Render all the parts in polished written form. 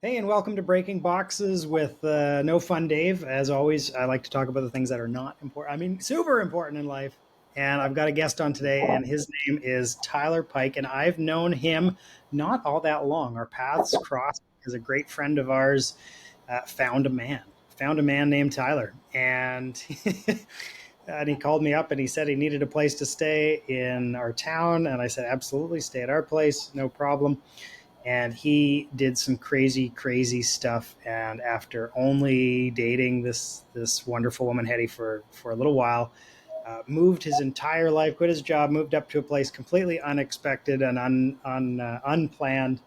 Hey, and welcome to Breaking Boxes with No Fun Dave. As always, I like to talk about the things that are not important. I mean, super important in life. And I've got a guest on today, and his name is Tyler Pike. And I've known him not all that long. Our paths crossed because a great friend of ours found a man named Tyler. And, and he called me up and he said he needed a place to stay in our town. And I said, absolutely, stay at our place, no problem. And he did some crazy stuff. And after only dating this wonderful woman Hedy for a little while, moved his entire life, quit his job, moved up to a place completely unexpected and unplanned,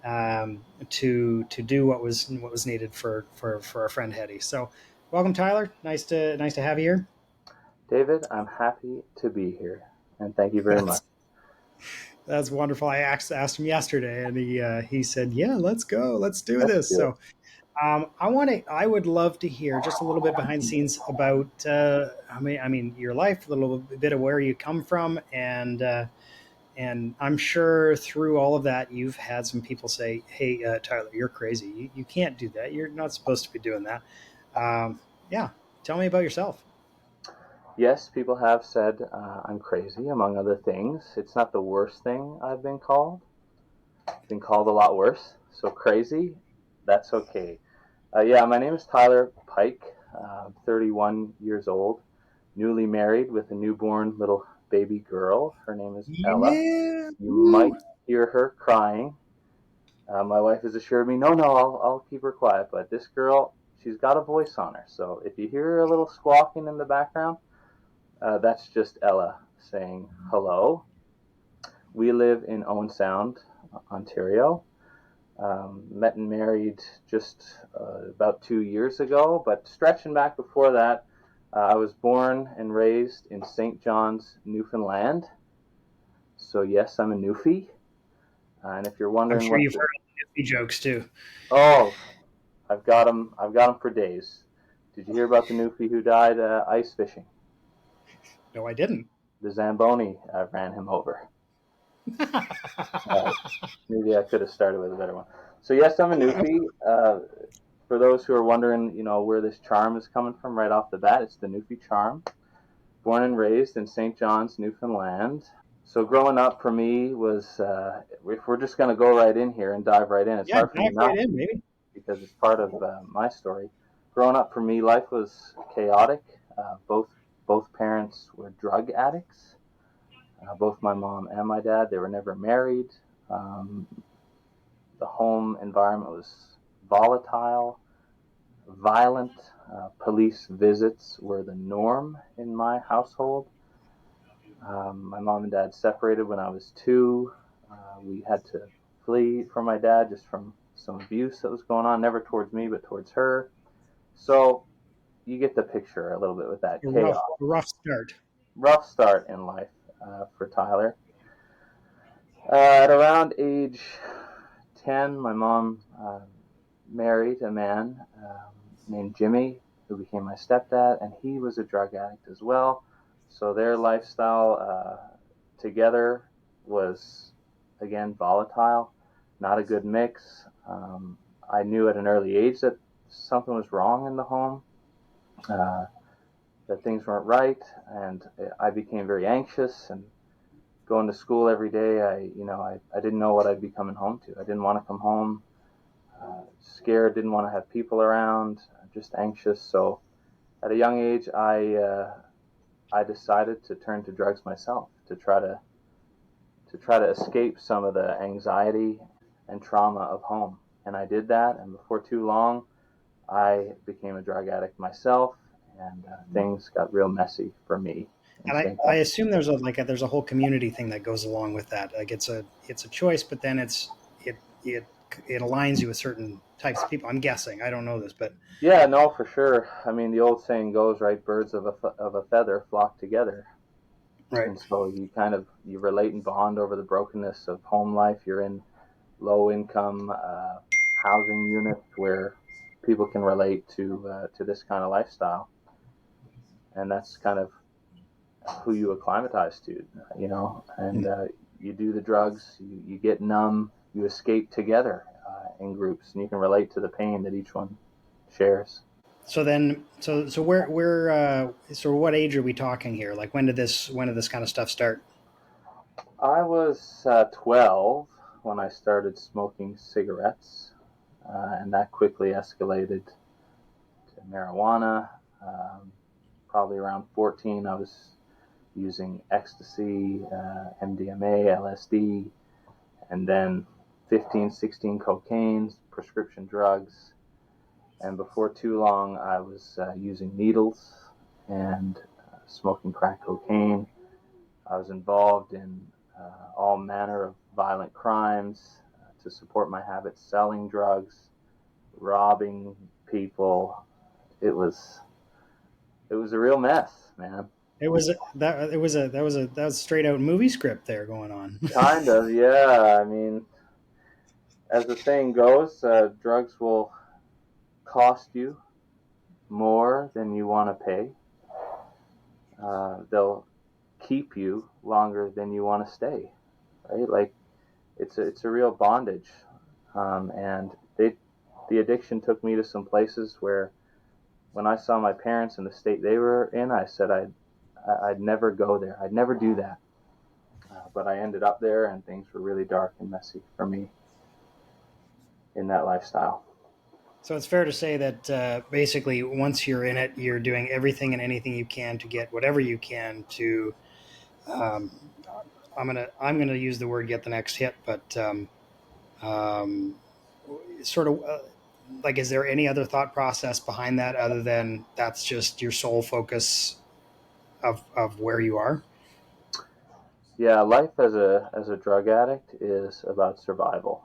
to do what was needed for our friend Hedy. So, welcome, Tyler. Nice to have you here. David, I'm happy to be here, and thank you very much. That's that's wonderful. I asked him yesterday, and he said, "Yeah, let's go, let's do Let's this." do it. So I would love to hear just a little bit behind the scenes about, I mean, your life, a little bit of where you come from, and I'm sure through all of that, you've had some people say, "Hey, Tyler, you're crazy. You can't do that. You're not supposed to be doing that." Yeah, tell me about yourself. Yes, people have said I'm crazy, among other things. It's not the worst thing I've been called. I've been called a lot worse. So crazy, that's okay. Yeah, my name is Tyler Pike. I'm 31 years old, newly married with a newborn little baby girl. Her name is Ella. Yeah. You might Woo. hear her crying. My wife has assured me, no, I'll keep her quiet. But this girl, she's got a voice on her. So if you hear a little squawking in the background, that's just Ella saying hello. We live in Owen Sound, Ontario. Met and married just about 2 years ago, but stretching back before that, I was born and raised in St. John's, Newfoundland. So yes, I'm a Newfie. And if you're I'm wondering sure what you've the heard the jokes too. oh, I've got them. I've got them for days. Did you hear about the Newfie who died ice fishing? No, I didn't. The Zamboni ran him over. Uh, Maybe I could have started with a better one. So yes, I'm a Newfie. For those who are wondering, where this charm is coming from right off the bat, it's the Newfie charm. Born and raised in St. John's, Newfoundland. So growing up for me was, if we're just going to go right in here and dive right in, it's Yeah, hard for me dive right not in, to maybe. because it's part of my story. Growing up for me, life was chaotic. Both parents were drug addicts. Both my mom and my dad. They were never married. Um, the home environment was volatile, violent. Police visits were the norm in my household. My mom and dad separated when I was two. We had to flee from my dad just from some abuse that was going on, never towards me, but towards her. So you get the picture a little bit with that A rough, chaos. rough start. Rough start in life for Tyler. At around age 10, my mom married a man named Jimmy, who became my stepdad, and he was a drug addict as well. So their lifestyle together was, again, volatile, not a good mix. I knew at an early age that something was wrong in the home, uh, that things weren't right, and I became very anxious and going to school every day. I didn't know what I'd be coming home to. I didn't want to come home scared, didn't want to have people around, just anxious. So at a young age, I decided to turn to drugs myself to try to escape some of the anxiety and trauma of home. And I did that, and before too long, I became a drug addict myself, and things got real messy for me in And I, St. I Paul. assume there's a whole community thing that goes along with that. Like it's a choice, but then it it aligns you with certain types of people. I'm guessing. I don't know this, but Yeah, no, for sure. I mean, the old saying goes, right? Birds of a feather flock together. right. And so you relate and bond over the brokenness of home life. You're in low income housing units where people can relate to this kind of lifestyle, and that's kind of who you acclimatize to, and you do the drugs, you get numb, you escape together. in groups, and you can relate to the pain that each one shares. So then, so so what age are we talking here? Like when did this kind of stuff start? I was 12 when I started smoking cigarettes, and that quickly escalated to marijuana. Um, Probably around 14, I was using ecstasy, MDMA, LSD, and then 15, 16 cocaine, prescription drugs. And before too long, I was using needles and smoking crack cocaine. I was involved in all manner of violent crimes to support my habits, selling drugs, robbing people. It was it was a real mess, man. That was straight out movie script there going on. Kind of, yeah. I mean, as the saying goes, drugs will cost you more than you want to pay. They'll keep you longer than you want to stay, right? Like it's a real bondage, and the addiction took me to some places where when I saw my parents in the state they were in, I said I'd never go there. I'd never do that. But I ended up there, and things were really dark and messy for me in that lifestyle. So it's fair to say that basically, once you're in it, you're doing everything and anything you can to get whatever you can to. Um, I'm gonna use the word "get the next hit," but um, sort of like, is there any other thought process behind that other than that's just your sole focus of where you are? Yeah, life as a drug addict is about survival.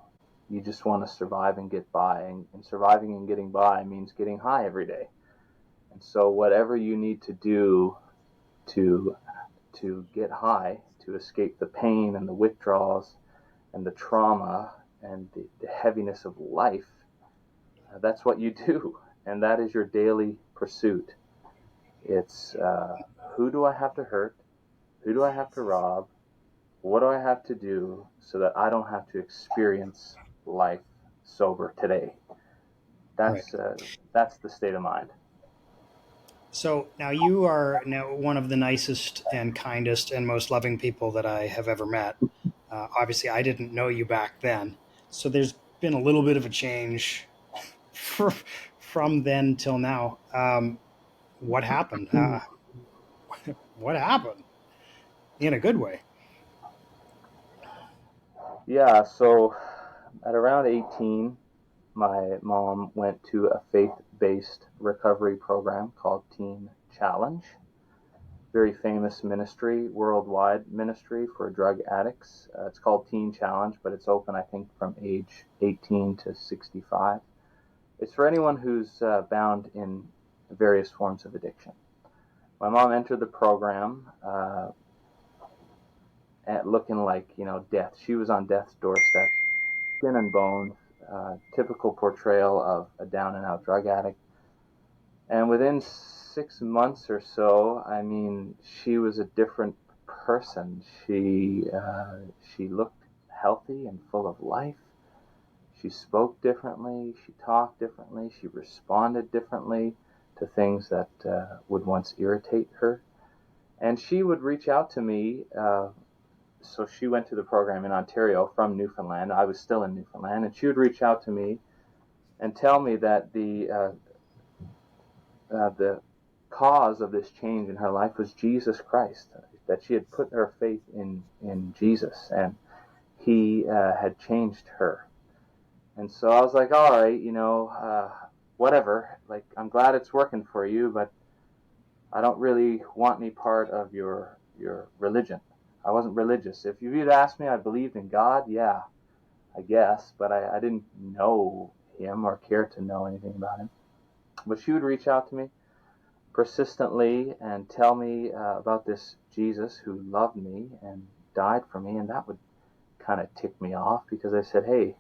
You just want to survive and get by, and surviving and getting by means getting high every day. And so, whatever you need to do to get high, to escape the pain and the withdrawals and the trauma and the heaviness of life, that's what you do, and that is your daily pursuit. It's who do I have to hurt? Who do I have to rob? What do I have to do so that I don't have to experience life sober today? Right. That's the state of mind. So now you are now one of the nicest and kindest and most loving people that I have ever met. Obviously, I didn't know you back then, so there's been a little bit of a change from then till now. What happened? What happened in a good way? Yeah, so at around 18, my mom went to a faith-based recovery program called Teen Challenge. Very famous ministry, worldwide ministry for drug addicts. It's called Teen Challenge, but it's open, I think, from age 18 to 65. It's for anyone who's bound in various forms of addiction. My mom entered the program looking like, death. She was on death's doorstep, skin and bones, typical portrayal of a down and out drug addict. And within 6 months or so, I mean, she was a different person. She looked healthy and full of life. She spoke differently. She talked differently. She responded differently to things that would once irritate her. And she would reach out to me. So she went to the program in Ontario from Newfoundland. I was still in Newfoundland, and she would reach out to me and tell me that the cause of this change in her life was Jesus Christ, that she had put her faith in Jesus, and he had changed her. And so I was like, all right, whatever. Like, I'm glad it's working for you, but I don't really want any part of your religion. I wasn't religious. If you'd asked me, I believed in God, yeah, I guess, but I didn't know him or care to know anything about him. But she would reach out to me persistently and tell me about this Jesus who loved me and died for me, and that would kind of tick me off because I said, hey,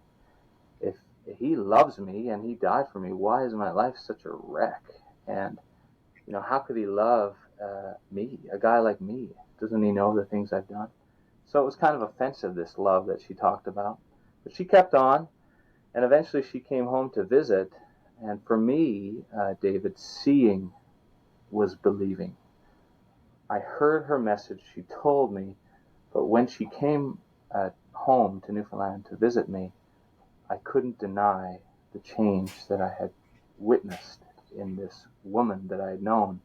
if he loves me and he died for me, why is my life such a wreck? And how could he love me, a guy like me? Doesn't he know the things I've done? So it was kind of offensive, this love that she talked about. But she kept on, And eventually she came home to visit. And for me, David, seeing was believing. I heard her message. She told me. But when she came home to Newfoundland to visit me, I couldn't deny the change that I had witnessed in this woman that I had known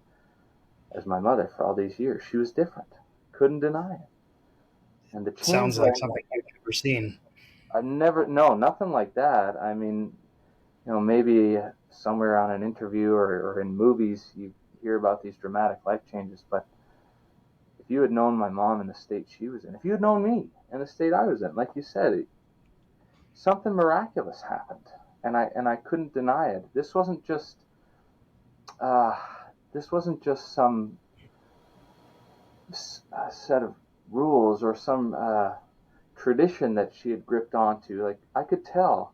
as my mother for all these years. She was different. Couldn't deny it. And the change Sounds like something you've never seen. I never, no, nothing like that. I mean, maybe somewhere on an interview or in movies you hear about these dramatic life changes, but if you had known my mom in the state she was in, if you had known me in the state I was in, like you said, something miraculous happened, and I couldn't deny it. Uh, this wasn't just some set of rules or some tradition that she had gripped onto. Like I could tell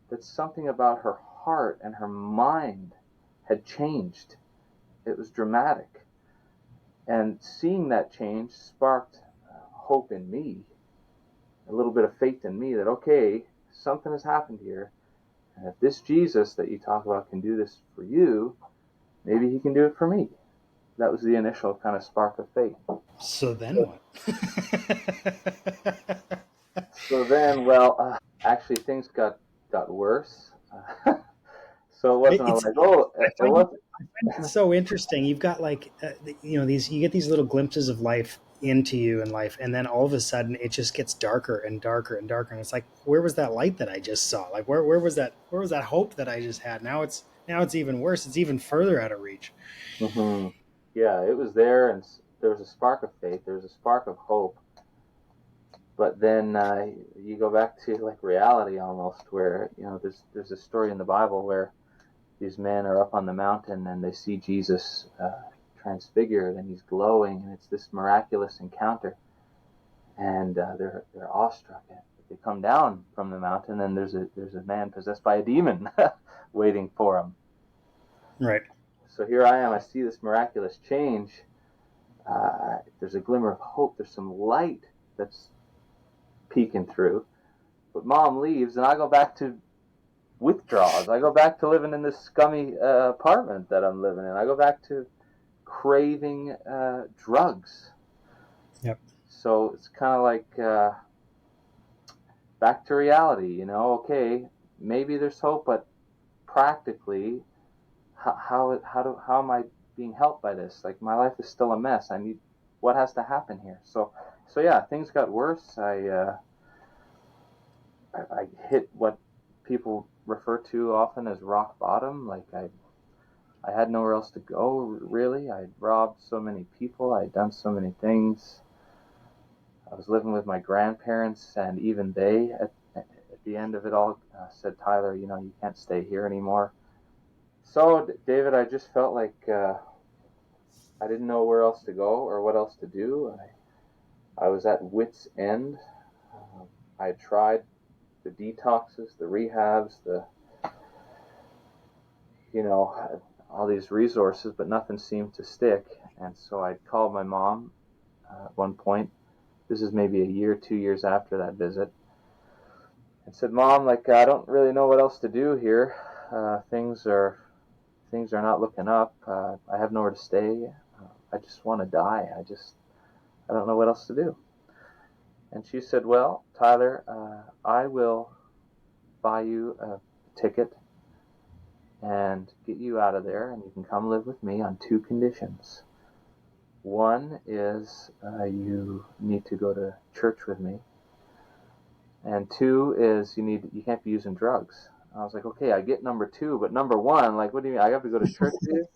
that something about her heart and her mind had changed. It was dramatic, and seeing that change sparked hope in me, a little bit of faith in me that okay, something has happened here, and if this Jesus that you talk about can do this for you, maybe he can do it for me. That was the initial kind of spark of faith. So then what? So then, well, actually, things got worse. So it wasn't It's like, oh, I it find wasn't. it's so interesting. You've got like these you get these little glimpses of life into you in life, and then all of a sudden it just gets darker and darker and darker, and it's like, where was that light that I just saw? Like where was that hope that I just had? Now it's even worse. It's even further out of reach. Hmm. Yeah, it was there, and there was a spark of faith. There was a spark of hope. But then you go back to like reality almost, where there's a story in the Bible where these men are up on the mountain and they see Jesus transfigured and he's glowing, and it's this miraculous encounter, and they're awestruck. They come down from the mountain, and there's a man possessed by a demon waiting for him. Right. So here I am. I see this miraculous change. There's a glimmer of hope. There's some light that's peeking through. But mom leaves, and I go back to withdrawals. I go back to living in this scummy apartment that I'm living in. I go back to craving drugs. Yep. So it's kind of like back to reality. Okay, maybe there's hope, but practically, how am I being helped by this? Like my life is still a mess. What has to happen here? So yeah, things got worse. I hit what people refer to often as rock bottom. Like I had nowhere else to go, really. I'd robbed so many people. I'd done so many things. I was living with my grandparents, and even they, at the end of it all, said, Tyler, you can't stay here anymore. So, David, I just felt like I didn't know where else to go or what else to do. I was at wit's end. I had tried the detoxes, the rehabs, you know, all these resources, but nothing seemed to stick. And so I called my mom at one point. This is maybe a year, 2 years after that visit, and said, "Mom, like I don't really know what else to do here. Things are not looking up. I have nowhere to stay. I just want to die. I don't know what else to do." And she said, "Well, Tyler, I will buy you a ticket and get you out of there, and you can come live with me on two conditions. One is you need to go to church with me, and two is you can't be using drugs." I was like, "Okay, I get number two, but number one, like, what do you mean? I have to go to church with you?"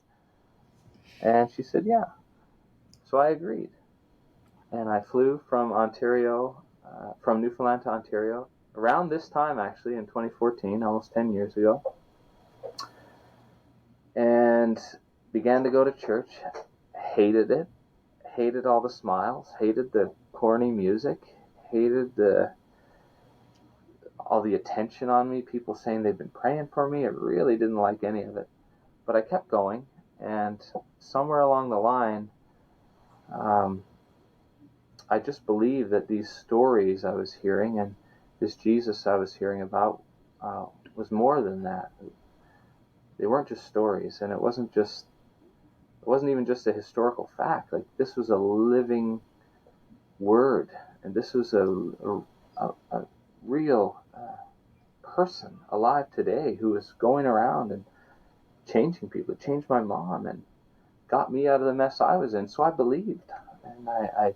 And she said, "Yeah." So I agreed, and I flew from Ontario, from Newfoundland to Ontario, around this time actually in 2014, almost 10 years ago, and began to go to church. Hated it, hated all the smiles, hated the corny music, hated all the attention on me, people saying they've been praying for me. I really didn't like any of it. But I kept going, and somewhere along the line, um, I just believed that these stories I was hearing and this Jesus I was hearing about was more than that. They weren't just stories, and it wasn't even just a historical fact. Like, this was a living word, and this was a real person alive today who was going around and changing people. It changed my mom and got me out of the mess I was in. So I believed, and I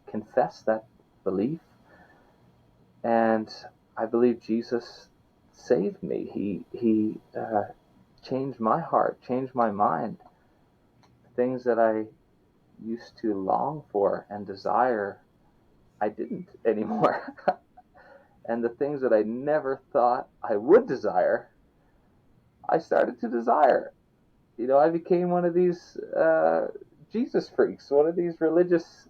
confessed that belief, and I believe Jesus saved me. He changed my heart, changed my mind. Things that I used to long for and desire, I didn't anymore. And the things that I never thought I would desire, I started to desire. I became one of these Jesus freaks, one of these religious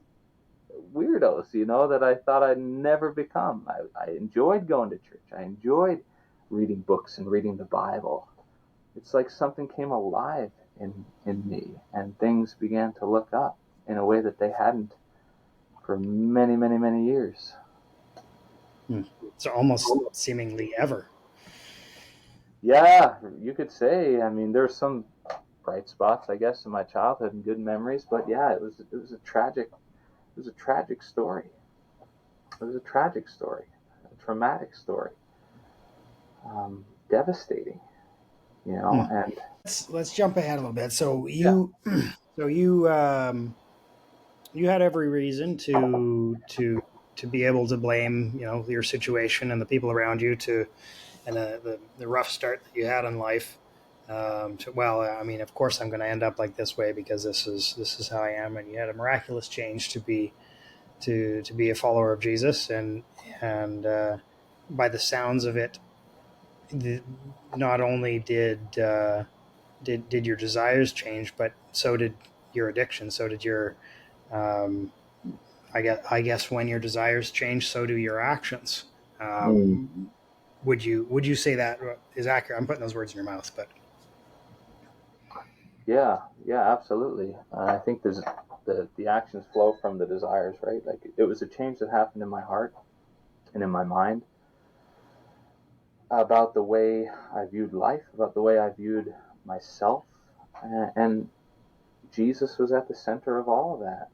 weirdos, that I thought I'd never become. I enjoyed going to church. I enjoyed reading books and reading the Bible. It's like something came alive in me, and things began to look up in a way that they hadn't for many, many, many years. It's almost seemingly ever. Yeah, you could say. I mean, there's some bright spots, I guess, in my childhood and good memories, but yeah, it was a tragic story. It was a tragic story, a traumatic story, devastating, Hmm. and Let's jump ahead a little bit. So yeah. so you had every reason to be able to blame your situation and the people around you and the rough start that you had in life. Well, I mean, of course, I'm going to end up like this way because this is how I am. And you had a miraculous change to be a follower of Jesus, and by the sounds of it, not only did your desires change, but so did your addiction. So did your um, I guess when your desires change, so do your actions. Mm. Would you say that is accurate? I'm putting those words in your mouth, but Yeah, yeah, absolutely. I think there's the actions flow from the desires, right? Like, it was a change that happened in my heart and in my mind about the way I viewed life, about the way I viewed myself, and Jesus was at the center of all of that.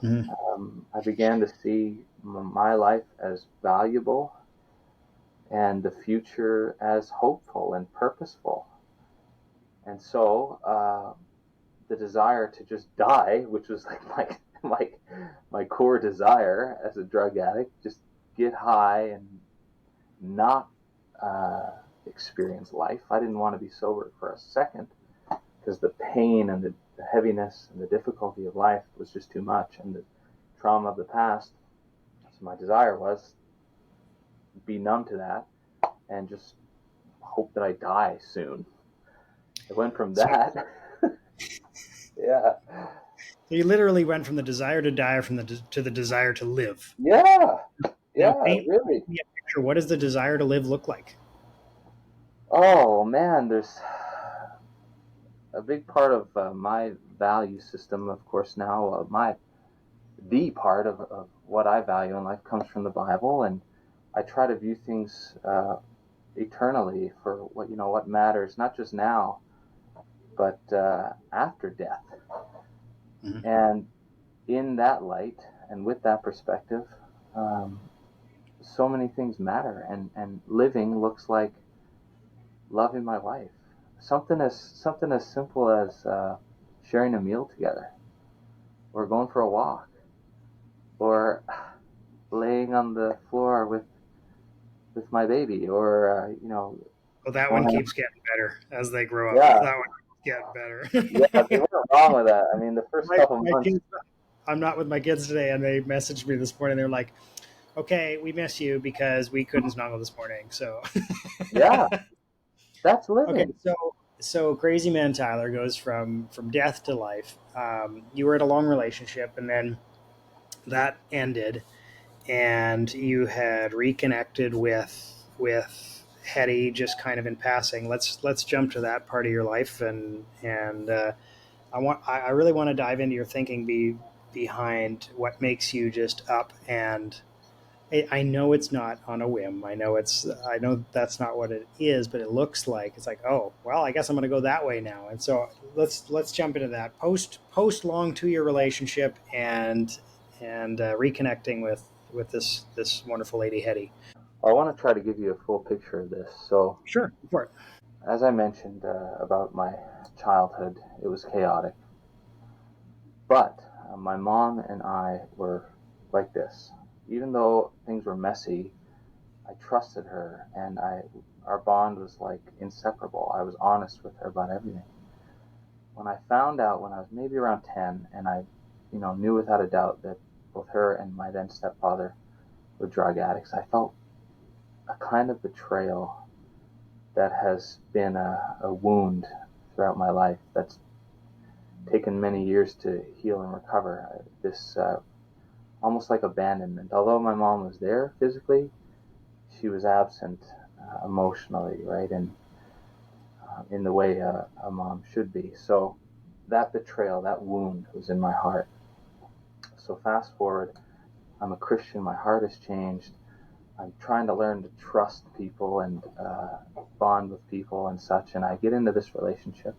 mm-hmm. I began to see my life as valuable and the future as hopeful and purposeful. And so the desire to just die, which was like my my core desire as a drug addict, just get high and not uh, experience life. I didn't want to be sober for a second because the pain and the heaviness and the difficulty of life was just too much, and the trauma of the past. So my desire was be numb to that and just hope that I die soon. It went from so, that. Yeah. so you literally went from the desire to die to the desire to live. Yeah. Now, Yeah, paint really. me a picture. What does the desire to live look like? Oh man, there's a big part of my value system, of course. Now, the part of what I value in life comes from the Bible, and I try to view things eternally for what matters, not just now, but after death. Mm-hmm. And in that light, and with that perspective, um, so many things matter, and living looks like loving my wife. Something as simple as sharing a meal together, or going for a walk, or laying on the floor with my baby, or Well, that one going. keeps getting better as they grow up. Yeah, That one keeps yeah. getting There's better. nothing wrong with that. I mean, the first my, couple my months. kids, I'm not with my kids today, and they messaged me this morning. They're like, "Okay, we miss you because we couldn't snuggle this morning." So, Yeah, that's okay, living. so crazy man Tyler goes from death to life. You were in a long relationship, and then that ended, and you had reconnected with Hedy just kind of in passing. Let's jump to that part of your life, and I really want to dive into your thinking behind what makes you just up I know it's not on a whim. I know that's not what it is, but it looks like it's like, oh well, I guess I'm going to go that way now. And so let's jump into that post long 2 year relationship and reconnecting with this wonderful lady Hedy. I want to try to give you a full picture of this. So, Sure, go for it. as I mentioned about my childhood, it was chaotic. But my mom and I were like this. Even though things were messy, I trusted her, and our bond was like inseparable. I was honest with her about everything. When I found out when I was maybe around 10, and I, knew without a doubt that both her and my then stepfather were drug addicts, I felt a kind of betrayal that has been a wound throughout my life that's taken many years to heal and recover. This almost like abandonment. Although my mom was there physically, she was absent emotionally, right? And in the way a mom should be. So that betrayal, that wound was in my heart. So fast forward, I'm a Christian, my heart has changed. I'm trying to learn to trust people and bond with people and such. And I get into this relationship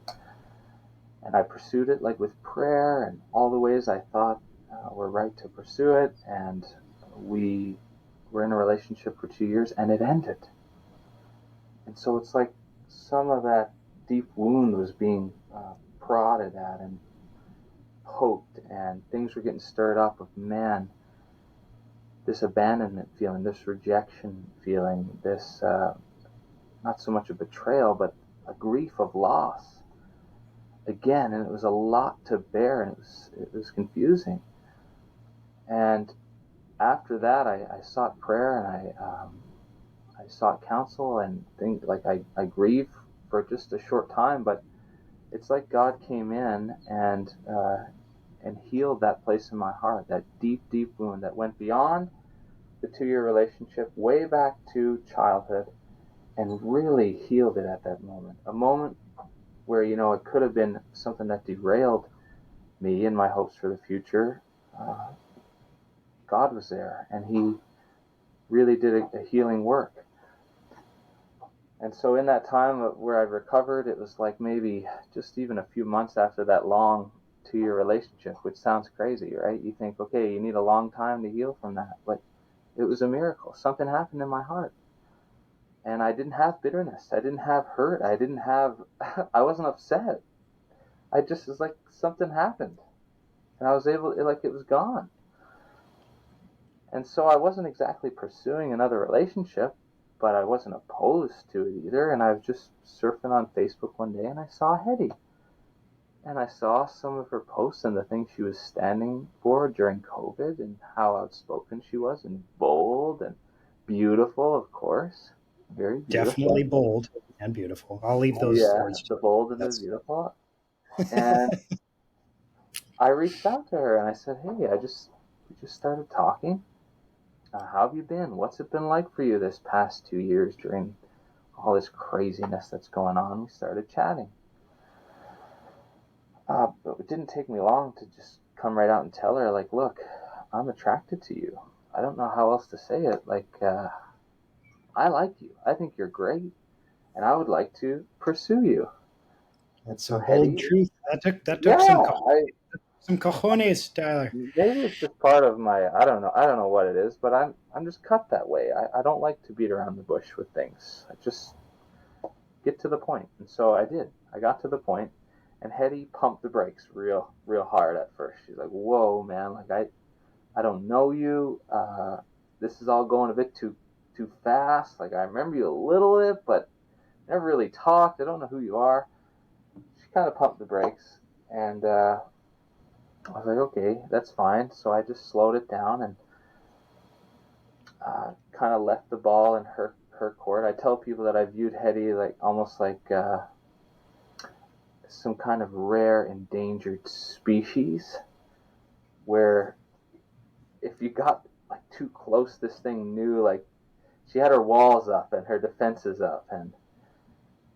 and I pursued it like with prayer and all the ways I thought were right to pursue it. And we were in a relationship for 2 years and it ended. And so it's like some of that deep wound was being prodded at and poked, and things were getting stirred up of, man, this abandonment feeling, this rejection feeling, this not so much a betrayal, but a grief of loss again. And it was a lot to bear, and it was confusing. And after that, I sought prayer, and I sought counsel, and things like I grieved for just a short time, but it's like God came in and healed that place in my heart, that deep, deep wound that went beyond the 2 year relationship, way back to childhood, and really healed it at that moment. A moment where, it could have been something that derailed me and my hopes for the future. Uh, God was there, and He really did a healing work. And so, in that time where I recovered, it was like maybe just even a few months after that long 2 year relationship, which sounds crazy, right? You think, okay, you need a long time to heal from that. But it was a miracle. Something happened in my heart. And I didn't have bitterness. I didn't have hurt. I wasn't upset. I just was like, something happened. And I was able, like, it was gone. And so I wasn't exactly pursuing another relationship, but I wasn't opposed to it either. And I was just surfing on Facebook one day and I saw Hedy. And I saw some of her posts and the things she was standing for during COVID and how outspoken she was and bold and beautiful, of course. Very Definitely beautiful. bold and beautiful. I'll leave those Yeah, words to the you. bold and the That's beautiful. And I reached out to her and I said, "Hey, we just started talking. How have you been? What's it been like for you this past 2 years during all this craziness that's going on?" We started chatting. But it didn't take me long to just come right out and tell her, like, look, I'm attracted to you. I don't know how else to say it. Like, I like you. I think you're great, and I would like to pursue you. And that's so some bold Hedy, truth. That took yeah, some cojones, Tyler. maybe it's just part of my, I don't know what it is, but I'm just cut that way. I don't like to beat around the bush with things. I just get to the point. And so I did. I got to the point, and Hedy pumped the brakes real hard at first. She's like, "Whoa, man! Like I don't know you. This is all going a bit too fast. Like I remember you a little bit, but never really talked. I don't know who you are." She kind of pumped the brakes, and I was like, "Okay, that's fine." So I just slowed it down and kind of left the ball in her court. I tell people that I viewed Hedy like almost like some kind of rare endangered species, where if you got like too close, this thing knew, like, she had her walls up and her defenses up, and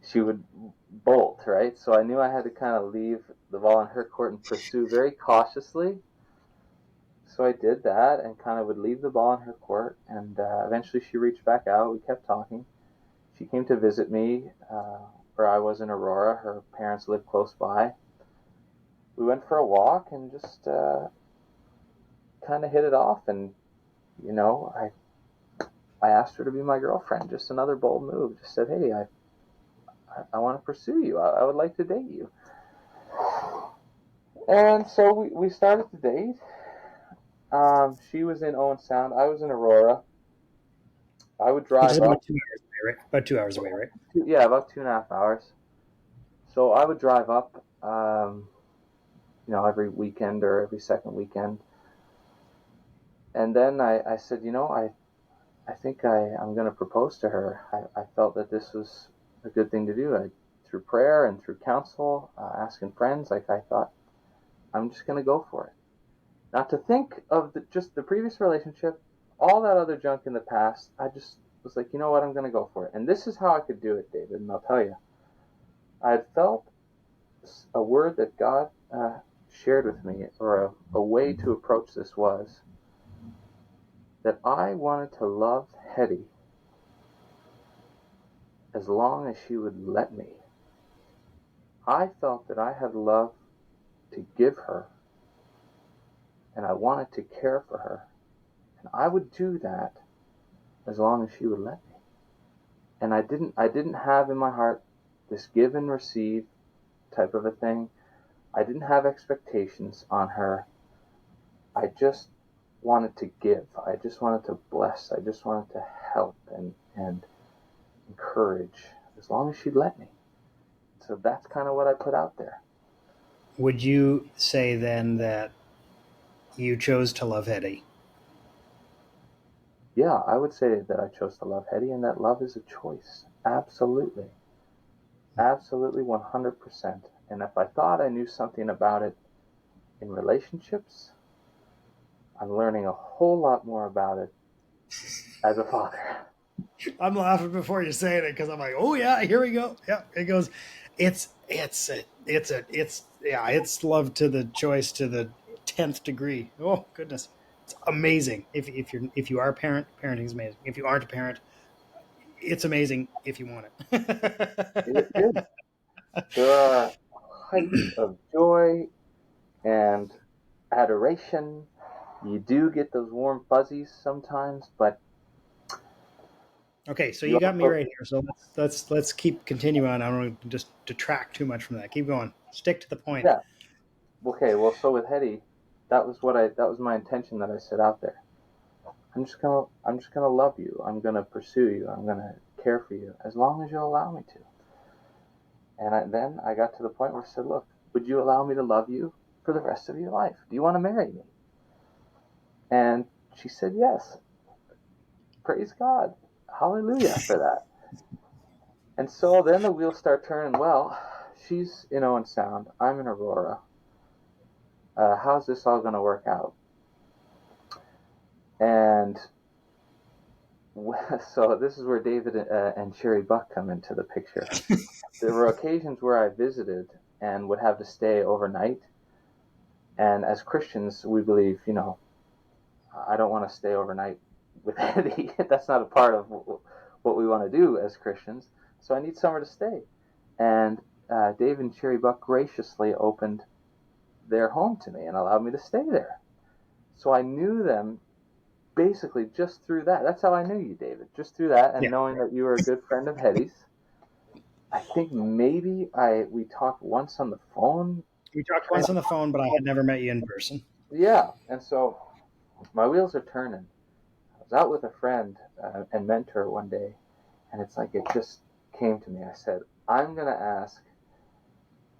she would bolt, right? So I knew I had to kind of leave the ball in her court and pursue very cautiously. so I did that and kind of would leave the ball in her court. And eventually she reached back out. We kept talking. She came to visit me where I was in Aurora. Her parents lived close by. We went for a walk and just kind of hit it off. And, you know, I asked her to be my girlfriend. Just another bold move. Just said, hey, I want to pursue you. I would like to date you. And so we started to date. She was in Owen Sound. I was in Aurora. I would Which is drive about up. 2 hours away, right? About 2 hours away, right? Yeah, about 2.5 hours. So I would drive up, every weekend or every second weekend. And then I said, I think I'm going to propose to her. I felt that this was a good thing to do. Through prayer and through counsel, asking friends, like I thought, I'm just going to go for it. Not to think of just the previous relationship, all that other junk in the past. I just was like, you know what, I'm going to go for it. And this is how I could do it, David, and I'll tell you. I had felt a word that God shared with me, or a way to approach this was that I wanted to love Hedy as long as she would let me. I felt that I had love to give her, and I wanted to care for her, and I would do that as long as she would let me. And I didn't have in my heart this give and receive type of a thing. I didn't have expectations on her. I just wanted to give. I just wanted to bless. I just wanted to help and encourage as long as she'd let me. So that's kind of what I put out there. Would you say then that you chose to love Hedy? Yeah, I would say that I chose to love Hedy, and that love is a choice. Absolutely. Absolutely 100%. And if I thought I knew something about it in relationships, I'm learning a whole lot more about it as a father. I'm laughing before you say it because I'm like, oh yeah, here we go. Yeah, it goes. It's love to the choice to the 10th degree. Oh goodness, it's amazing. If you are a parent, parenting is amazing. If you aren't a parent, it's amazing if you want It it. is. There are heights of joy and adoration. You do get those warm fuzzies sometimes, but Okay, so you you got me also, right here. So let's keep continue on. I don't want to just detract too much from that. Keep going. Stick to the point. yeah. Okay, well, so with Hedy, that was my intention that I set out there. I'm just gonna love you. I'm gonna pursue you. I'm gonna care for you as long as you allow me to. And then I got to the point where I said, look, would you allow me to love you for the rest of your life? Do you want to marry me? And she said yes. Praise God. Hallelujah for that. And so then the wheels start turning. Well, she's in Owen Sound. I'm in Aurora. How's this all going to work out? And so this is where David and Sherry Buck come into the picture. There were occasions where I visited and would have to stay overnight. And as Christians, we believe, I don't want to stay overnight with Eddie. That's not a part of what we want to do as Christians. So I need somewhere to stay. And Dave and Sherry Buck graciously opened their home to me and allowed me to stay there. So I knew them basically just through that. That's how I knew you, David, just through that, and Yeah, knowing that you were a good friend of Hedy's. I think maybe we talked once on the phone. we talked once on the phone, but I had never met you in person. Yeah, and so my wheels are turning. I was out with a friend and mentor one day, and it's like it just came to me. I said, I'm going to ask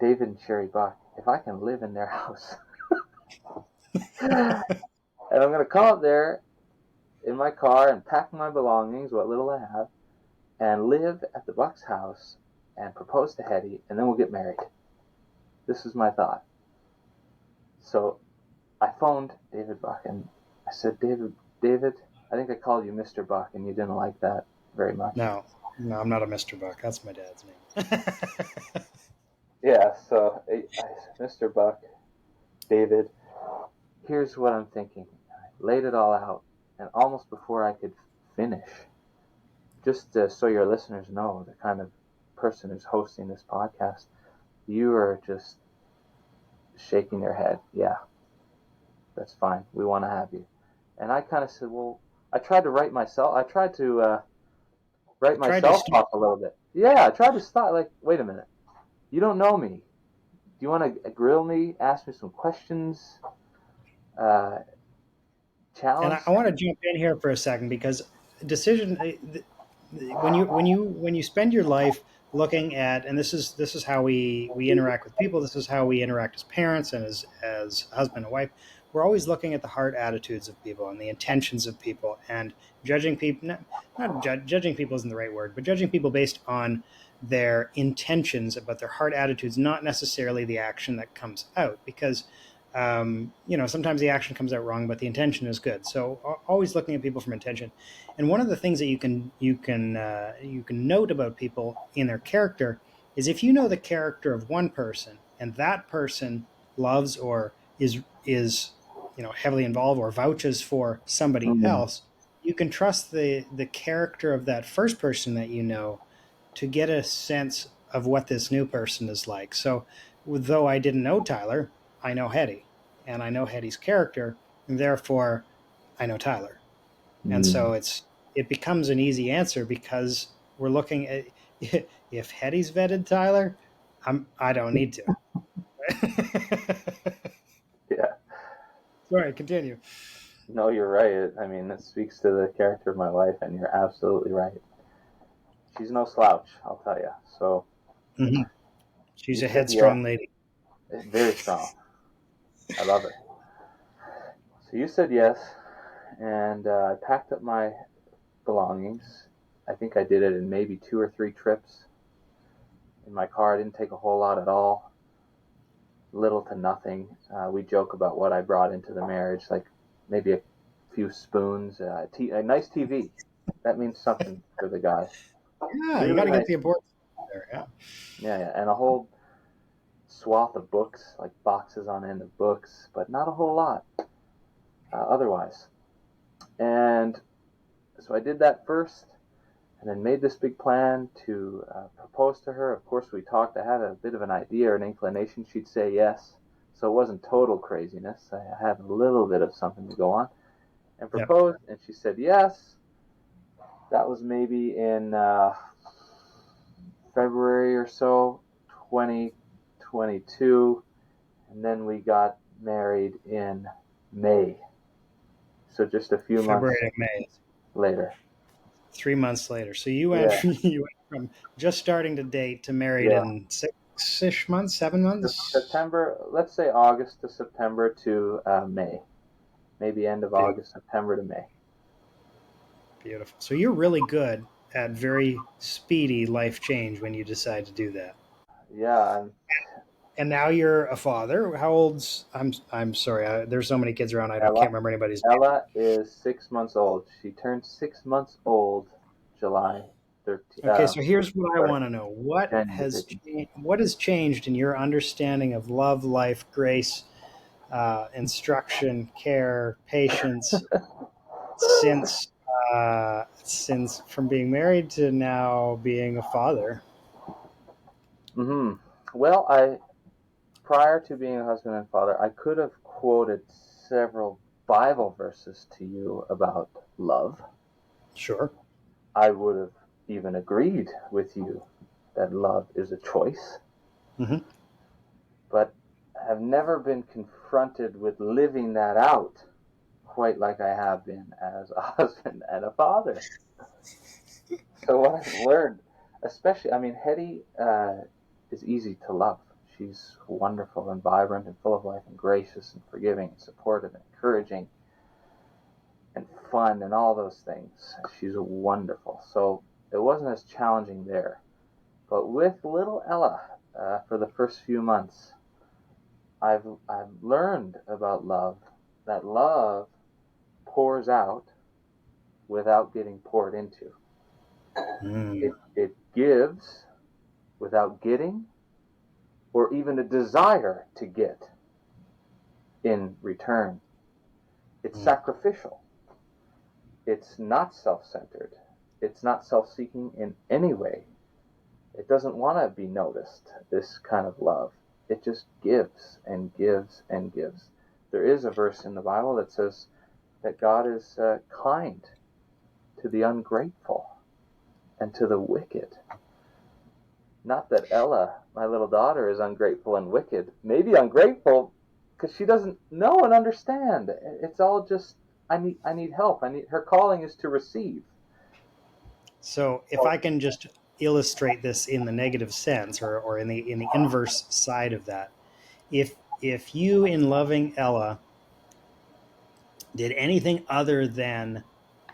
David and Sherry Buck if I can live in their house. And I'm going to come up there in my car and pack my belongings, what little I have, and live at the Buck's house and propose to Hedy, and then we'll get married. This is my thought. So I phoned David Buck and I said, David, I think I called you Mr. Buck, and you didn't like that very much. No, no, I'm not a Mr. Buck. That's my dad's name. Yeah, so I said, Mr. Buck, David, here's what I'm thinking. laid it all out, and almost before I could finish, just so your listeners know the kind of person who's hosting this podcast, you are just shaking their head. Yeah, that's fine. We want to have you. And I kind of said, well, I tried to write Tried to myself stop. off a little bit. Yeah, I tried to stop. Like, wait a minute. You don't know me. Do you want to grill me? Ask me some questions? Uh, And challenge? I want to jump in here for a second because decision when you spend your life looking at, and this is how we interact with people, this is how we interact as parents and as husband and wife. We're always looking at the heart attitudes of people and the intentions of people, and judging people. Judging people isn't the right word, but judging people based on their intentions, but their heart attitudes, not necessarily the action that comes out, because sometimes the action comes out wrong, but the intention is good. So always looking at people from intention. And one of the things that you can note about people in their character is if you know the character of one person and that person loves or is heavily involved or vouches for somebody Mm. else, you can trust the character of that first person that you know to get a sense of what this new person is like. So, though I didn't know Tyler, I know Hedy, and I know Hedy's character, and therefore I know Tyler. And Mm. so it becomes an easy answer because we're looking at if Hedy's vetted Tyler, I don't need to. Yeah. Sorry, continue. No, you're right. I mean, it speaks to the character of my wife, and you're absolutely right. She's no slouch, I'll tell you. So Mm-hmm. you She's a said yes, headstrong lady. very strong. I love her. So you said yes, and I packed up my belongings. I think I did it in maybe 2 or 3 trips in my car. I didn't take a whole lot at all, little to nothing. We joke about what I brought into the marriage, like maybe a few spoons, a nice TV. That means something for the guy. Yeah, you got Really to get nice. the importance there. Yeah. Yeah, yeah, and a whole swath of books, like boxes on end of books, but not a whole lot otherwise. And so I did that first, and then made this big plan to propose to her. Of course, we talked. I had a bit of an idea or an inclination she'd say yes, so it wasn't total craziness. I had a little bit of something to go on, and Yep. proposed, and she said yes. That was maybe in February or so, 2022, and then we got married in May. So just a few February months to May. later. 3 months later. So you went Yeah, from, you went from just starting to date to married yeah. in 6-ish months, 7 months. September, let's say August to September to May. Maybe end of Beautiful. August, September to May. Beautiful. So you're really good at very speedy life change when you decide to do that. Yeah, I'm, And now you're a father. How old's I'm sorry. There's so many kids around. I Ella. can't remember anybody's name. Ella is 6 months old. She turned 6 months old July 13th. Okay, so here's what I Sorry, want to know. What January has 13th. what has changed in your understanding of love, life, grace, instruction, care, patience since from being married to now being a father? Hmm. Well, I prior to being a husband and father, I could have quoted several Bible verses to you about love. Sure. I would have even agreed with you that love is a choice, Hmm. but have never been confronted with living that out quite like I have been as a husband and a father. So what I've learned, especially, I mean, Hedy is easy to love. She's wonderful and vibrant and full of life and gracious and forgiving and supportive and encouraging and fun and all those things. She's wonderful. So it wasn't as challenging there. But with little Ella, for the first few months, I've learned about love. That love pours out without getting poured into. Mm. It gives without getting, or even a desire to get in return. It's Mm. sacrificial. It's not self-centered. It's not self-seeking in any way. It doesn't want to be noticed, this kind of love. It just gives and gives and gives. There is a verse in the Bible that says that God is kind to the ungrateful and to the wicked. Not that Ella, my little daughter, is ungrateful and wicked. Maybe ungrateful because she doesn't know and understand. It's all just, I need help. I need her calling is to receive. So if I can just illustrate this in the negative sense, or in the inverse side of that, if you in loving Ella did anything other than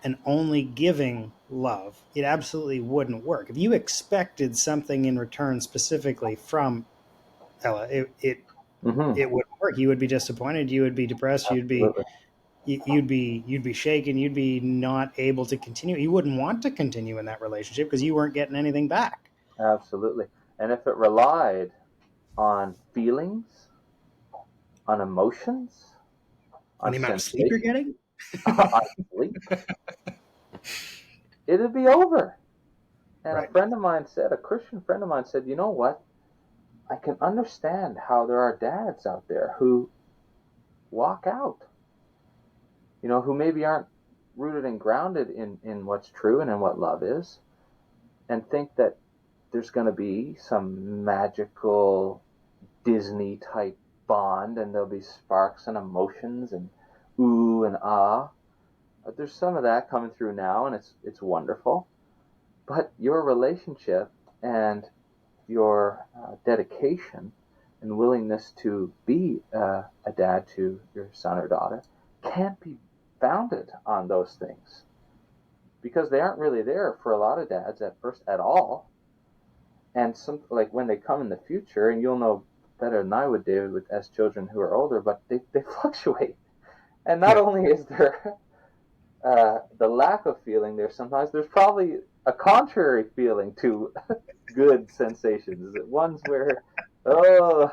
an only giving love, it absolutely wouldn't work. If you expected something in return specifically from Ella, Mm-hmm. it wouldn't work. You would be disappointed. You would be depressed. Absolutely. You'd be shaken. You'd be not able to continue. You wouldn't want to continue in that relationship because you weren't getting anything back. Absolutely. And if it relied on feelings, on emotions, On on the amount of sleep you're sensation, getting. on sleep, it'd be over. And a Right. friend of mine said, a Christian friend of mine said, you know what? I can understand how there are dads out there who walk out, who maybe aren't rooted and grounded in what's true and in what love is, and think that there's going to be some magical Disney type bond and there'll be sparks and emotions and ooh and ah. But there's some of that coming through now, and it's wonderful. But your relationship and your dedication and willingness to be a dad to your son or daughter can't be founded on those things because they aren't really there for a lot of dads at first at all. And some like when they come in the future, and you'll know better than I would, David, with as children who are older, but they fluctuate. And not Yeah. only is there the lack of feeling there, sometimes there's probably a contrary feeling to good sensations. Ones where, oh,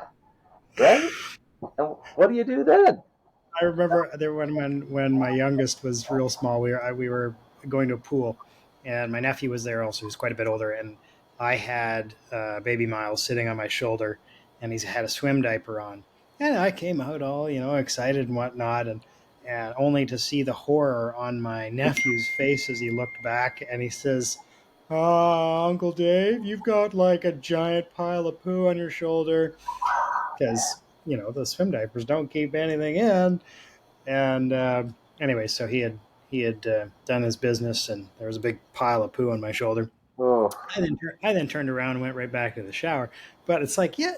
right? And what do you do then? I remember there when my youngest was real small. We were going to a pool, and my nephew was there also, who's quite a bit older, and I had baby Miles sitting on my shoulder, and he's had a swim diaper on, and I came out all excited and whatnot, and only to see the horror on my nephew's face as he looked back, and he says, Uncle Dave, you've got like a giant pile of poo on your shoulder because the swim diapers don't keep anything in. And anyway, so he had done his business, and there was a big pile of poo on my shoulder. Oh, I then turned around and went right back to the shower. But it's like, yeah,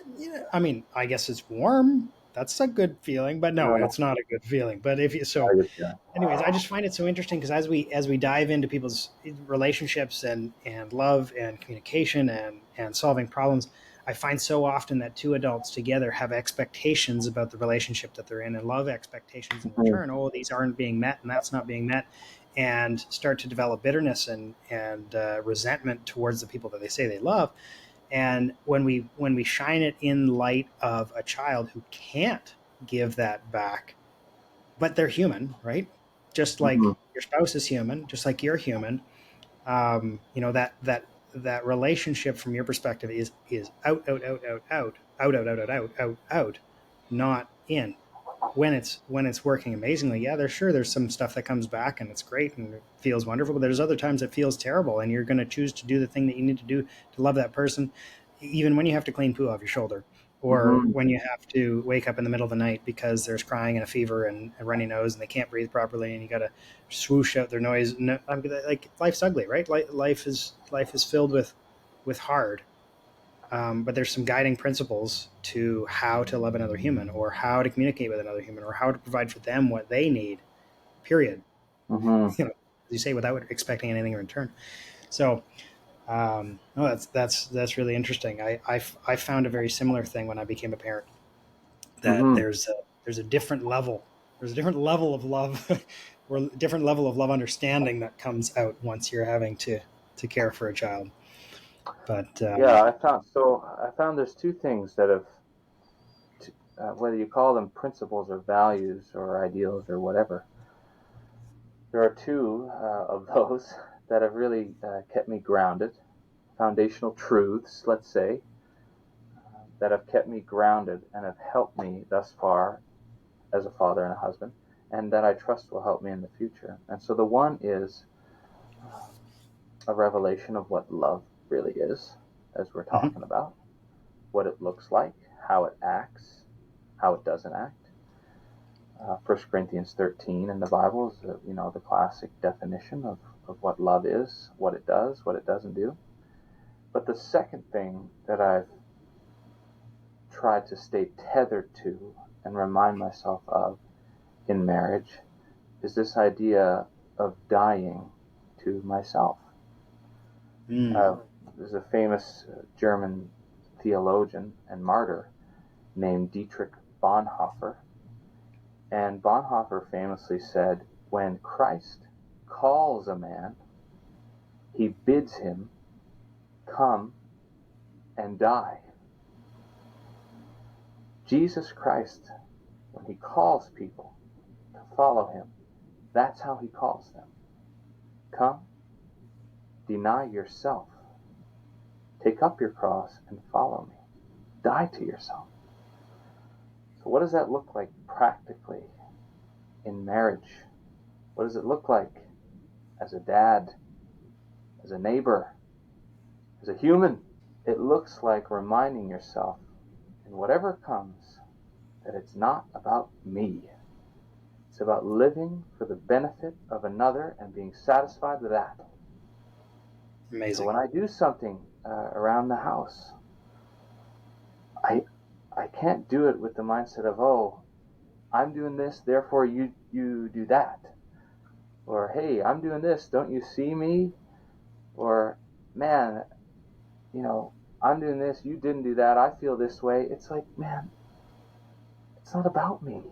I mean, I guess it's warm. That's a good feeling, but no, no, it's not a good feeling. But if you I so, get you. anyways, I just find it so interesting because as we dive into people's relationships and love and communication and solving problems, I find so often that two adults together have expectations about the relationship that they're in and love expectations in Mhm. return. Oh, these aren't being met and that's not being met, and start to develop bitterness and resentment towards the people that they say they love. And when we shine it in light of a child who can't give that back, but they're human, right? Just Mhm. like your spouse is human, just like you're human. That relationship from your perspective is out, not in. When it's working amazingly, yeah, there's some stuff that comes back and it's great and it feels wonderful, but there's other times it feels terrible, and you're going to choose to do the thing that you need to do to love that person, even when you have to clean poo off your shoulder, or Mhm. when you have to wake up in the middle of the night because there's crying and a fever and a runny nose and they can't breathe properly, and you got to swoosh out their noise. No, like life's ugly, right? Life is filled with hard, but there's some guiding principles to how to love another human, or how to communicate with another human, or how to provide for them what they need. Period. Mhm. As you say, without expecting anything in return. So, no, that's really interesting. I found a very similar thing when I became a parent. That Mhm. there's a different level. There's a different level of love, or a different level of love understanding that comes out once you're having to care for a child. But Yeah, I found there's two things that have, whether you call them principles or values or ideals or whatever, There are two of those that have really kept me grounded, foundational truths, let's say, that have kept me grounded and have helped me thus far as a father and a husband, and that I trust will help me in the future. And so the one is a revelation of what love really is, as we're Mhm. talking about, what it looks like, how it acts, how it doesn't act. 1 Corinthians 13 in the Bible is the classic definition of what love is, what it does, what it doesn't do. But the second thing that I've tried to stay tethered to and remind myself of in marriage is this idea of dying to myself. Mm. Uh, there's a famous German theologian and martyr named Dietrich Bonhoeffer, and Bonhoeffer famously said, when Christ calls a man, he bids him come and die. Jesus Christ, when he calls people to follow him, that's how he calls them. Come, deny yourself, take up your cross and follow me. Die to yourself. So what does that look like practically in marriage? What does it look like as a dad, as a neighbor, as a human? It looks like reminding yourself in whatever comes that it's not about me. It's about living for the benefit of another and being satisfied with that. So Amazing. when I do something around the house, I I can't do it with the mindset of, oh, I'm doing this, therefore you do that. Or, hey, I'm doing this, don't you see me? Or, man, you know, I'm doing this, you didn't do that, I feel this way. It's like, man, it's not about me.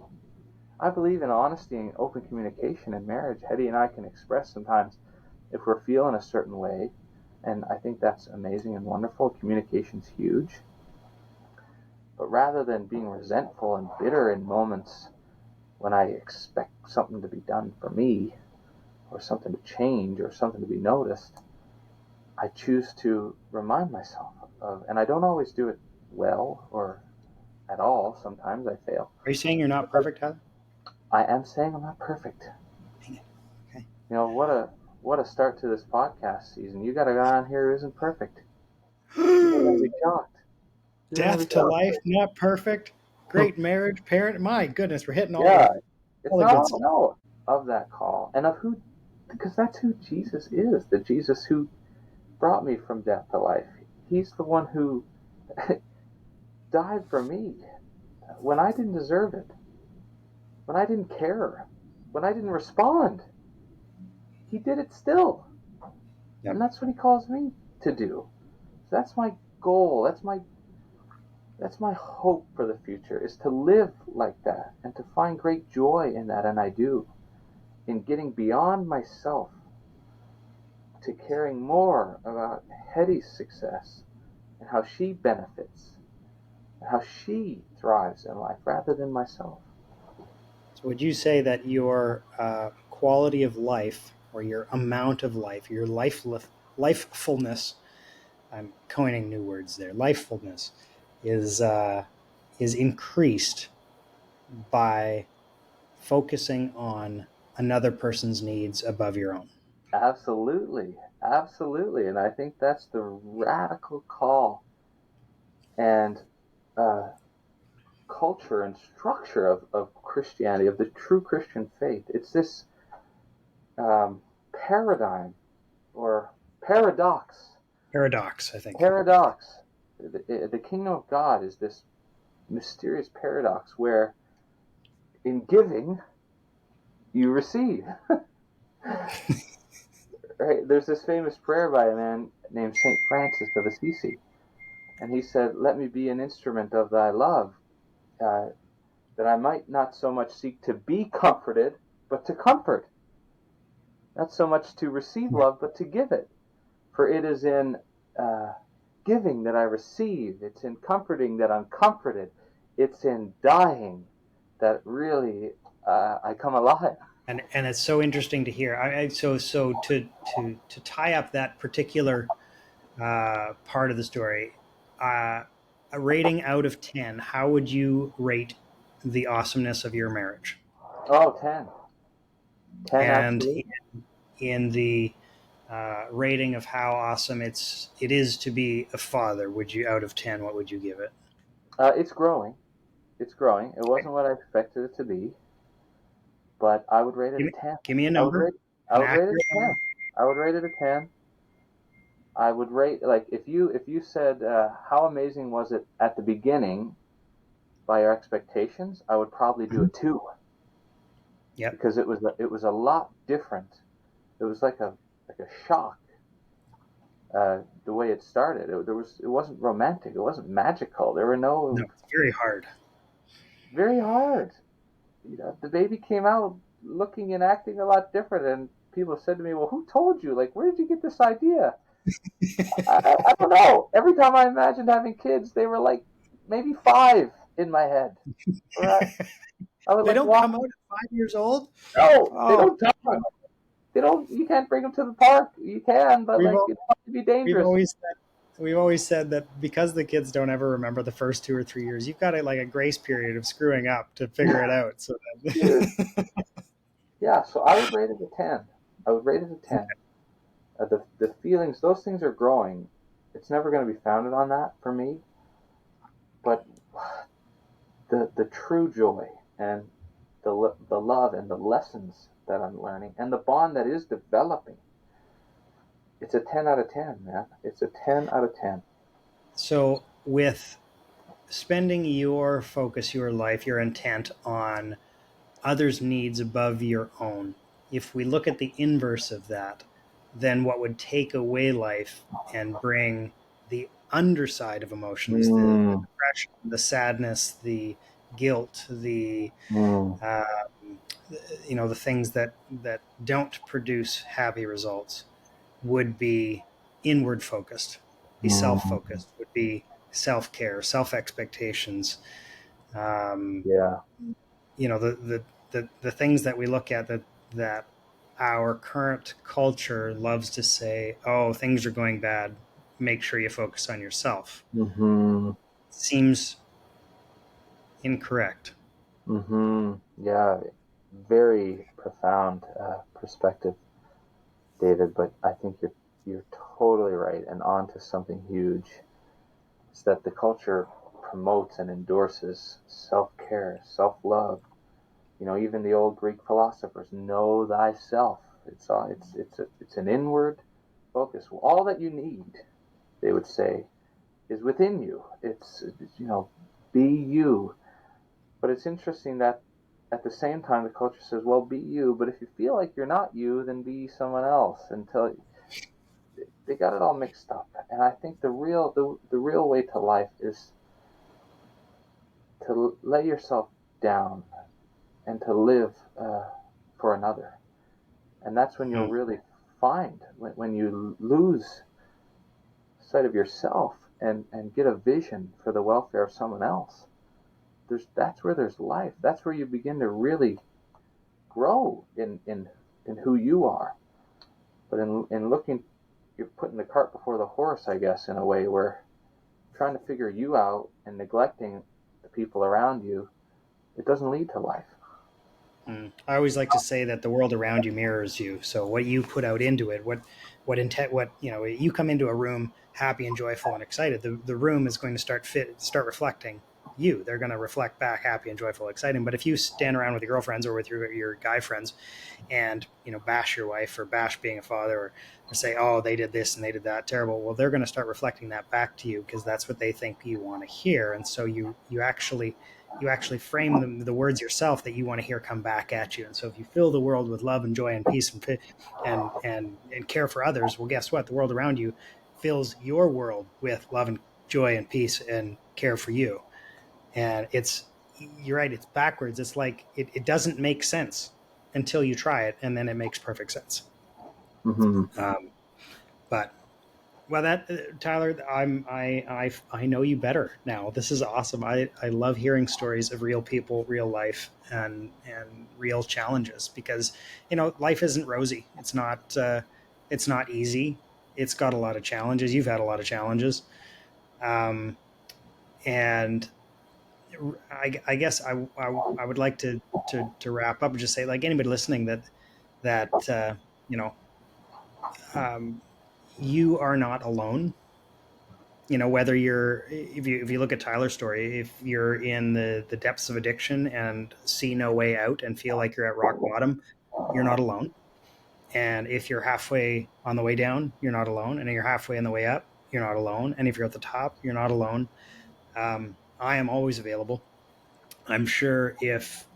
I believe in honesty and open communication in marriage. Hedy and I can express sometimes if we're feeling a certain way, and I think that's amazing and wonderful. Communication's huge. But rather than being resentful and bitter in moments when I expect something to be done for me, or something to change, or something to be noticed, I choose to remind myself of, and I don't always do it well or at all. Sometimes I fail. Are you saying you're not perfect, Tyler? I am saying I'm not perfect. Dang it. Okay. What a start to this podcast season. You got a guy on here who isn't perfect. People are gonna be shocked. You're gonna Death be to shocked. life, not perfect. Great marriage, parent. My goodness, we're hitting Yeah, all it's the not good all stuff. no of that call and of who, because that's who Jesus is. The Jesus who brought me from death to life. He's the one who died for me when I didn't deserve it, when I didn't care, when I didn't respond. He did it still, Yep. and that's what he calls me to do. So that's my goal. That's my hope for the future, is to live like that and to find great joy in that, and I do, in getting beyond myself to caring more about Hedy's success and how she benefits and how she thrives in life rather than myself. So, would you say that your quality of life, or your amount of life, your lifefulness, I'm coining new words there, lifefulness, is is increased by focusing on another person's needs above your own? Absolutely, absolutely, and I think that's the radical call and uh, culture and structure of Christianity, of the true Christian faith. It's this paradigm or paradox. Paradox, I think. Paradox. The kingdom of God is this mysterious paradox where in giving you receive. Right? There's this famous prayer by a man named Saint Francis of Assisi, and he said, "Let me be an instrument of thy love, uh, that I might not so much seek to be comforted, but to comfort; not so much to receive love, but to give it. For it is in uh, giving that I receive. It's in comforting that I'm comforted. It's in dying that really I come alive." And it's so interesting to hear. So to tie up that particular part of the story, uh, a rating out of 10, how would you rate the awesomeness of your marriage? Oh, 10. 10, And absolutely. in the rating of how awesome it is to be a father, would you, out of 10, what would you give it? It's growing. It's growing. It wasn't what I expected it to be, but I would rate it Give a me, 10. give me a I would number, rate I an would rate it accurate a number. 10. I would rate it a 10. I would rate, like, if you said how amazing was it at the beginning by your expectations, I would probably do a Mhm. 2 Yep. because it was a lot different. It was like a shock, the way it started. It wasn't romantic. It wasn't magical. There were No, no it's very hard. very hard. The baby came out looking and acting a lot different, and people said to me, "Well, who told you? Like, where did you get this idea?" I don't know. Every time I imagined having kids, they were like maybe 5 in my head. Or I would They like don't walk. come out at 5 years old. No, they Oh, don't talk. They don't. You can't bring them to the park. You can, but we've like all, it might be we've dangerous. always we've always said that because the kids don't ever remember the first 2 or 3 years, you've got like a grace period of screwing up to figure it out. So Dude. that, Yeah, so I would rate it a 10. I would rate it a 10. The feelings, those things are growing. It's never going to be founded on that for me, but the true joy and the love and the lessons that I'm learning and the bond that is developing, it's a 10 out of 10, man. It's a 10 out of 10. so with spending your focus, your life, your intent on others' needs above your own, if we look at the inverse of that, then what would take away life and bring the underside of emotions, the Mm, depression, the sadness, the guilt, the mm, uh, the things that don't produce happy results, would be inward focused, be self mm. focused, would be self care, self expectations. Um, Yeah. the things that we look at that our current culture loves to say, oh, things are going bad, make sure you focus on yourself, Mm-hmm. seems incorrect. Mm-hmm. Yeah. Very profound perspective, David. But I think you're totally right and on to something huge. It's that the culture promotes and endorses self-care, self-love. Even the old Greek philosophers, know thyself. It's an inward focus. All that you need, they would say, is within you. It's be you. But it's interesting that at the same time the culture says, well, be you. But if you feel like you're not you, then be someone else. Until they got it all mixed up. And I think the real way to life is to lay yourself down and to live for another. And that's when you'll Hmm. really find, when you lose sight of yourself and get a vision for the welfare of someone else. That's where there's life. That's where you begin to really grow in who you are. But in looking, you're putting the cart before the horse, I guess, in a way, where trying to figure you out and neglecting the people around you, it doesn't lead to life. I always like to say that the world around you mirrors you. So what you put out into it, what intent, what you come into a room happy and joyful and excited. The room is going to start reflecting you. They're going to reflect back happy and joyful, exciting. But if you stand around with your girlfriends or with your guy friends and bash your wife or bash being a father, or say, oh, they did this and they did that terrible, well, they're going to start reflecting that back to you because that's what they think you want to hear. And so you actually frame the words yourself that you want to hear come back at you. And so if you fill the world with love and joy and peace and care for others, well, guess what? The world around you fills your world with love and joy and peace and care for you. And you're right, it's backwards. It's like it doesn't make sense until you try it, and then it makes perfect sense. Mm-hmm. Um, but Well, that Tyler, I know you better now. This is awesome. I love hearing stories of real people, real life, and real challenges, because life isn't rosy. It's not easy. It's got a lot of challenges. You've had a lot of challenges, um, and I guess I would like to wrap up and just say, like, anybody listening, that you know um, you are not alone. Whether you're, if you look at Tyler's story, if you're in the depths of addiction and see no way out and feel like you're at rock bottom, you're not alone. And if you're halfway on the way down, you're not alone. And if you're halfway on the way up, you're not alone. And if you're at the top, you're not alone. I am always available. I'm sure if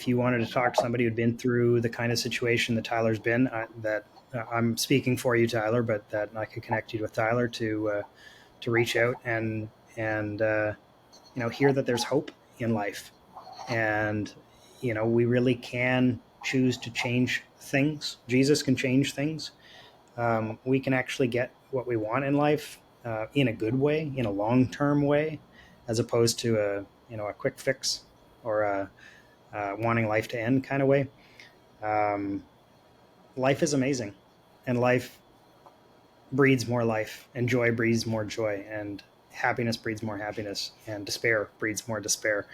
you wanted to talk to somebody who'd been through the kind of situation that Tyler's been, that I'm speaking for you, Tyler, but that I could connect you with Tyler to reach out and hear that there's hope in life, and we really can choose to change things. Jesus can change things. We can actually get what we want in life, in a good way, in a long term way, as opposed to a quick fix, or a wanting life to end kind of way. Um, Life is amazing, and life breeds more life, and joy breeds more joy, and happiness breeds more happiness, and despair breeds more despair.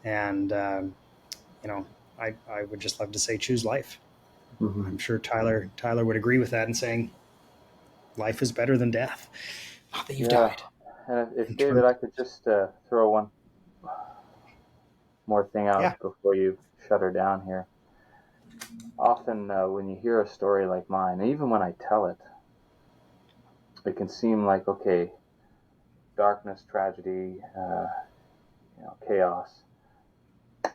And you know, I would just love to say, choose life. Mm-hmm. I'm sure Tyler would agree with that, and saying life is better than death. Not that you've Yeah. died. And if In David, terms, I could just throw one more thing yeah, out before you shut her down here. Often, when you hear a story like mine, even when I tell it, it can seem like, okay, darkness, tragedy, chaos,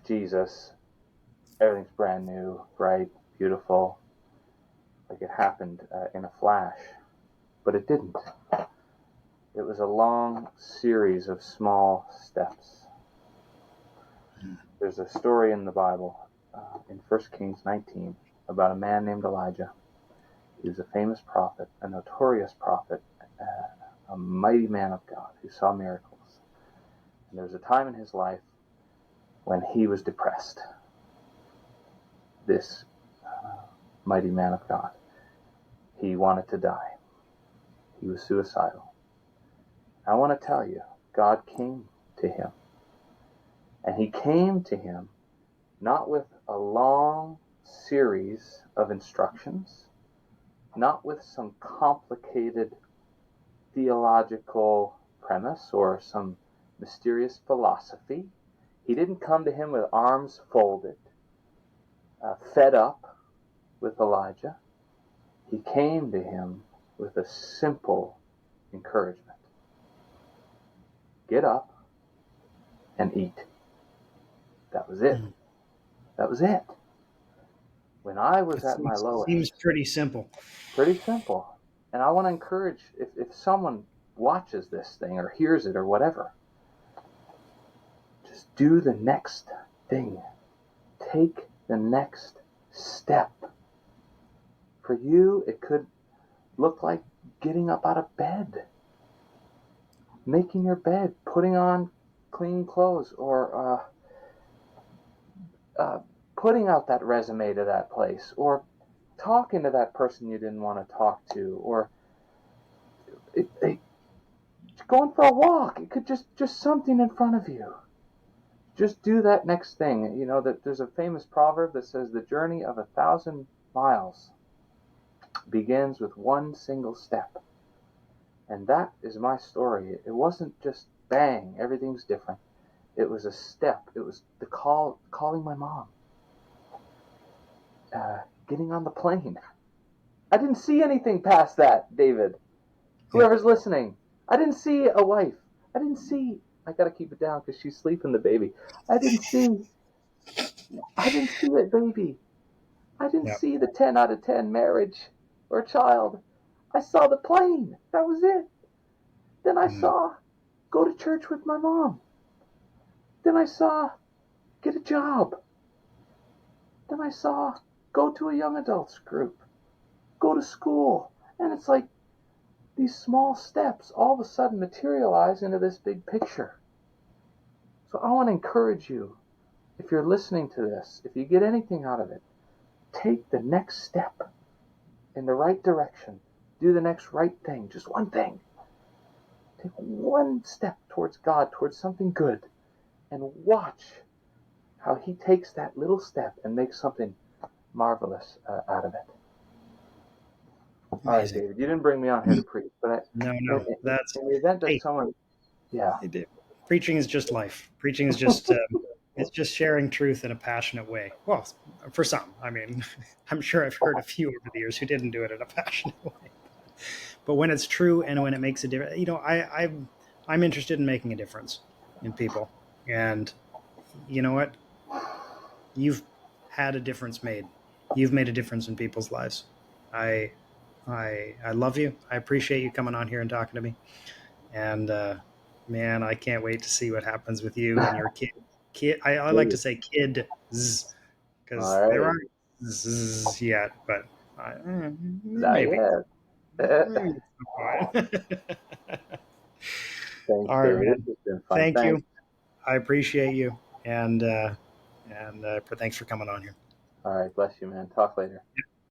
Jesus, everything's brand new, bright, beautiful, like it happened in a flash. But it didn't. It was a long series of small steps. There's a story in the Bible, in 1 Kings 19, about a man named Elijah. He was a famous prophet, a notorious prophet, a mighty man of God who saw miracles. And there was a time in his life when he was depressed. This mighty man of God. He wanted to die. He was suicidal. I want to tell you, God came to him. And he came to him not with a long series of instructions, not with some complicated theological premise or some mysterious philosophy. He didn't come to him with arms folded, fed up with Elijah. He came to him with a simple encouragement. Get up and eat. That was it. That was it. When I was it at my seems lowest, pretty simple. pretty simple. And I want to encourage, if someone watches this thing or hears it or whatever, just do the next thing. Take the next step. For you, it could look like getting up out of bed, making your bed, putting on clean clothes, or putting out that resume to that place, or talking to that person you didn't want to talk to, or going for a walk. It could just something in front of you. Just do that next thing. You know that there's a famous proverb that says the journey of 1,000 miles begins with one single step. And that is my story. It wasn't just bang, everything's different. It was a step. It was the calling my mom, getting on the plane. I didn't see anything past that, David. Yeah. Whoever's listening, I didn't see a wife. I didn't see. I gotta keep it down because she's sleeping, the baby. I didn't see. I didn't see a baby. I didn't Yeah. see the 10 out of 10 marriage or child. I saw the plane. That was it. Then I Mm. saw go to church with my mom. Then I saw get a job. Then I saw go to a young adults group. Go to school. And it's like these small steps all of a sudden materialize into this big picture. So I want to encourage you, if you're listening to this, if you get anything out of it, take the next step in the right direction. Do the next right thing, just one thing. Take one step towards God, towards something good, and watch how He takes that little step and makes something marvelous out of it. All right, Amazing. David, you didn't bring me on here to preach, but No, in, no, in, that's in the event that hey. someone, yeah, Preaching is just life. Preaching is just it's just sharing truth in a passionate way. Well, for some, I mean, I'm sure I've heard a few over the years who didn't do it in a passionate way. But when it's true and when it makes a difference, I'm interested in making a difference in people. And you know what? You've had a difference made. You've made a difference in people's lives. I I love you. I appreciate you coming on here and talking to me. And man, I can't wait to see what happens with you and your kid. I like to say kids because all there right, aren't zzz yet, but not maybe. yet. Maybe at some point. Thanks, All right, David. This man. has been fun. Thank you. Thanks. I appreciate you, and thanks for coming on here. All right, bless you, man. Talk later.